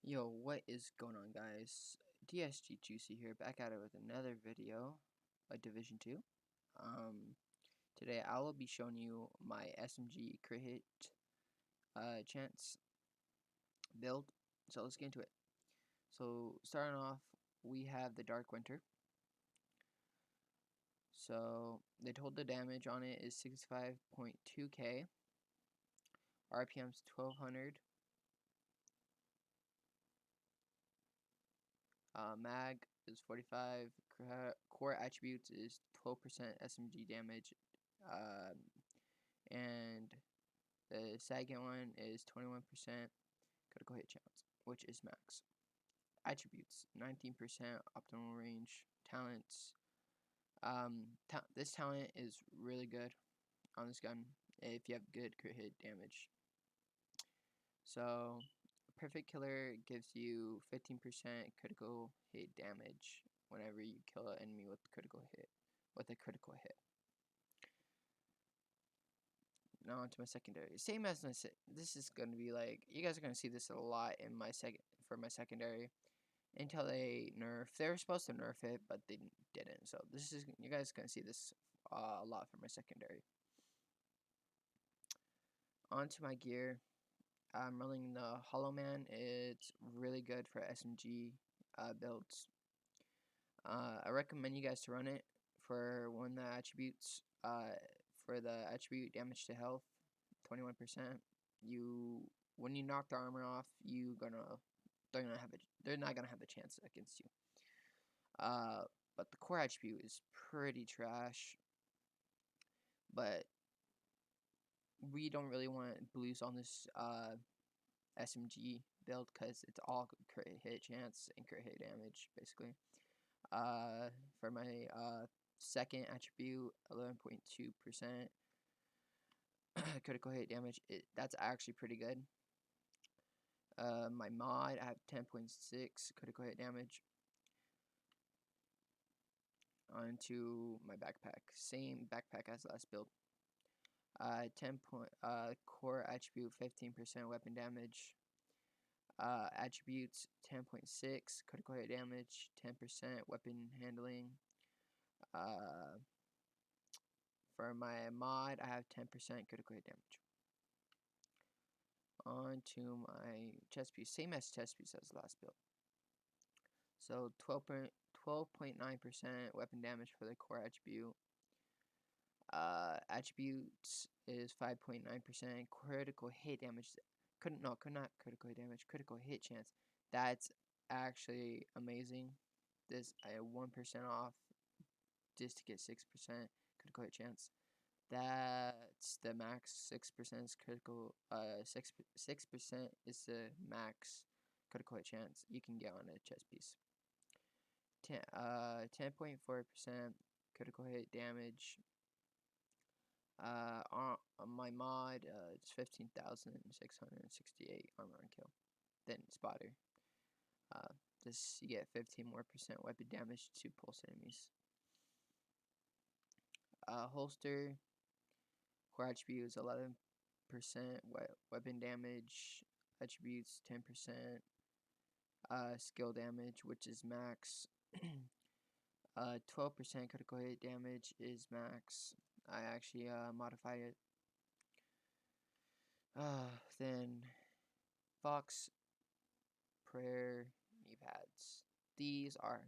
Yo, what is going on, guys? DSG Juicy here, back at it with another video, Division 2. Today I will be showing you my SMG crit hit chance build. So let's get into it. So starting off, we have the Dark Winter. So the total damage on it is 65.2k. RPM's 1200. Mag is 45. Core attributes is 12% SMG damage. And the second one is 21% critical hit chance, which is max. Attributes 19% optimal range. Talents. This talent is really good on this gun if you have good crit hit damage. So, Perfect Killer gives you 15% critical hit damage whenever you kill an enemy with a critical hit. Now onto my secondary. Same as this is going to be like, you guys are going to see this a lot in my secondary until they nerf. They were supposed to nerf it, but they didn't. So this is, you guys are going to see this a lot for my secondary. Onto my gear. I'm running the Hollow Man. It's really good for SMG builds. I recommend you guys to run it for one of the attributes. For the attribute damage to health, 21%. When you knock the armor off, they're not gonna have a chance against you. But the core attribute is pretty trash. But we don't really want blues on this SMG build because it's all crit hit chance and crit hit damage basically. For my second attribute, 11.2% critical hit damage. That's actually pretty good. My mod, I have 10.6 critical hit damage. Onto my backpack. Same backpack as last build. 10 point core attribute, 15% weapon damage. Attributes 10.6 critical hit damage, 10% weapon handling. For my mod, I have 10% critical hit damage. On to my chest piece, same as chest piece as last build. So 12.9% weapon damage for the core attribute. Attributes is 5.9% critical hit damage. Not critical hit damage, critical hit chance. That's actually amazing. This I have 1% off just to get 6% critical hit chance. That's the max. 6% is critical. 6% is the max critical hit chance you can get on a chest piece. 10.4% critical hit damage. On my mod, it's 15,668 armor and kill. Then spotter. This you get 15% more weapon damage to pulse enemies. Holster. Core attribute is 11% weapon damage. Attributes 10%. Skill damage, which is max. 12% critical hit damage is max. I actually modified it. Then Fox, Prayer, knee pads. These are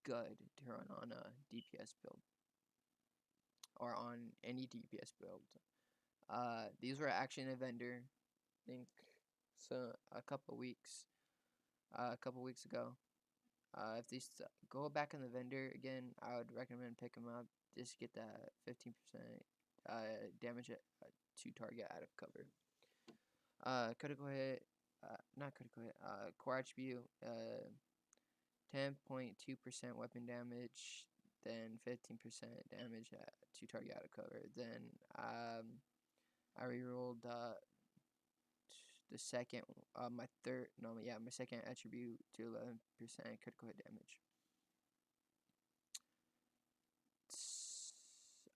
good to run on a DPS build or on any DPS build. These were actually in a vendor, I think, so a couple weeks ago. If these go back in the vendor again, I would recommend pick them up. Just get that 15% damage to target out of cover. Critical hit, not critical hit. Core attribute, 10.2% weapon damage, then 15% damage to target out of cover. Then I rerolled the second, my second attribute to 11% critical hit damage.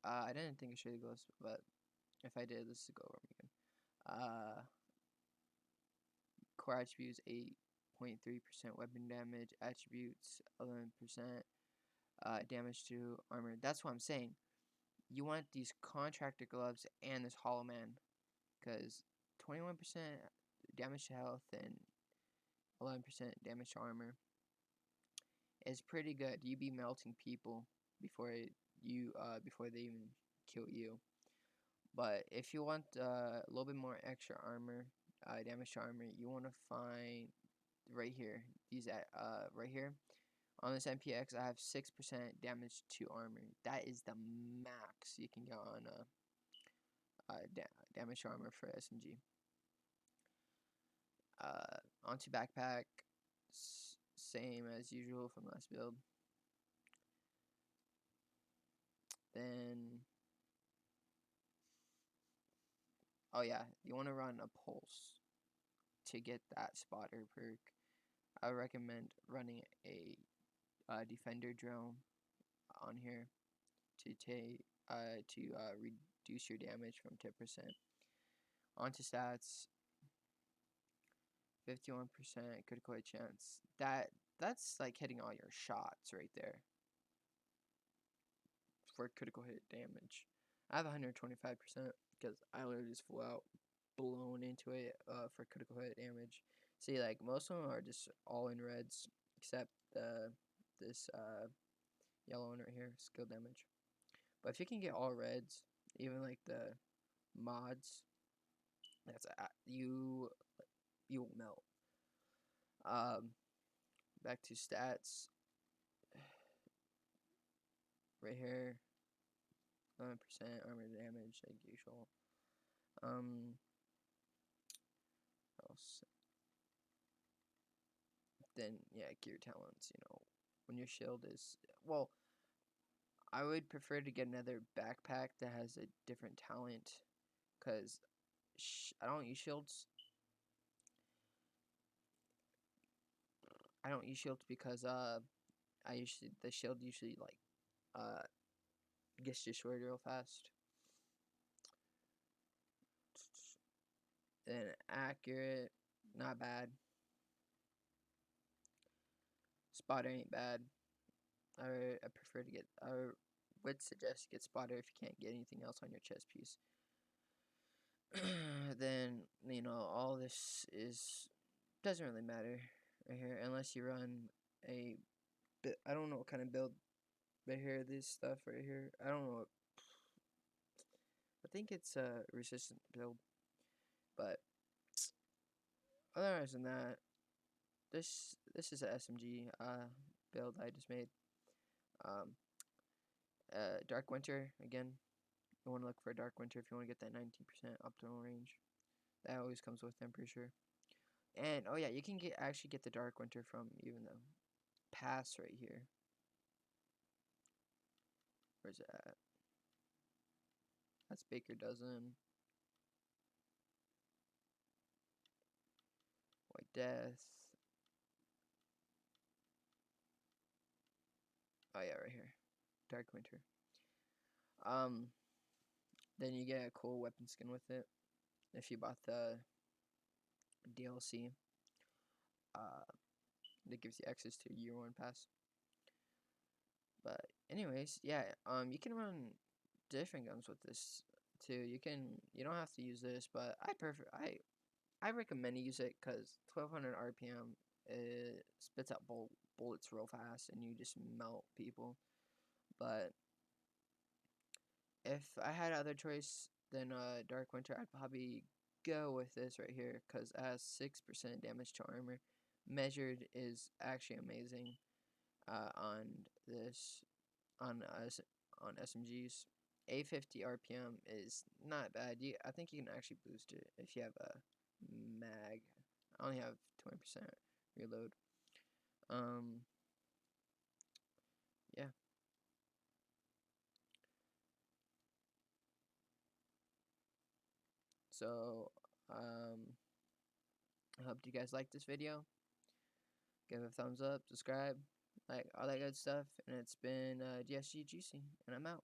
I didn't think I should go, but if I did, let's go over them again. core attributes 8.3% weapon damage, attributes 11% damage to armor. That's what I'm saying. You want these contractor gloves and this Hollow Man, because 21% damage to health and 11% damage to armor is pretty good. You be melting people before before they even kill you. But if you want a little bit more extra armor, damage to armor, you want to find right here. These right here on this MPX, I have 6% damage to armor. That is the max you can get on damage to armor for SMG. Onto backpack, same as usual from last build. Then, oh yeah, you want to run a pulse to get that spotter perk. I recommend running a defender drone on here to reduce your damage from 10%. Onto stats, 51% critical hit chance. That's like hitting all your shots right there for critical hit damage. I have 125% because I literally just flew out blown into it for critical hit damage. See, like most of them are just all in reds except this yellow one right here, skill damage. But if you can get all reds, even like the mods, that's you will melt. Back to stats. Right here, 11% armor damage like usual. What else? Then yeah, gear talents. You know, when your shield is well, I would prefer to get another backpack that has a different talent, cause I don't use shields. I don't use shields because the shield usually like gets destroyed real fast. Then accurate, not bad. Spotter ain't bad. I prefer to get. I would suggest get spotter if you can't get anything else on your chest piece. Then you know all this doesn't really matter right here unless you run a. I don't know what kind of build right here. This stuff right here. I don't know. I think it's a resistant build, but otherwise than that, this is a SMG build I just made. Dark Winter again. You want to look for a Dark Winter if you want to get that 19% optimal range. That always comes with, I'm pretty sure. And oh yeah, you can actually get the Dark Winter from even the pass right here. Where's it at? That's Baker Dozen. White Death. Oh yeah, right here. Dark Winter. Then you get a cool weapon skin with it if you bought the DLC. That gives you access to year 1 pass. But anyways, yeah, you can run different guns with this too. You don't have to use this, but I recommend you use it because 1200 RPM it spits out bullets real fast and you just melt people. But if I had other choice than Dark Winter, I'd probably go with this right here because it has 6% damage to armor. Measured is actually amazing on SMGs. 850 RPM is not bad. I think you can actually boost it if you have a mag. I only have 20% reload. Yeah. So, I hope you guys like this video. Give it a thumbs up, subscribe, like all that good stuff. And it's been DSG Juicy, and I'm out.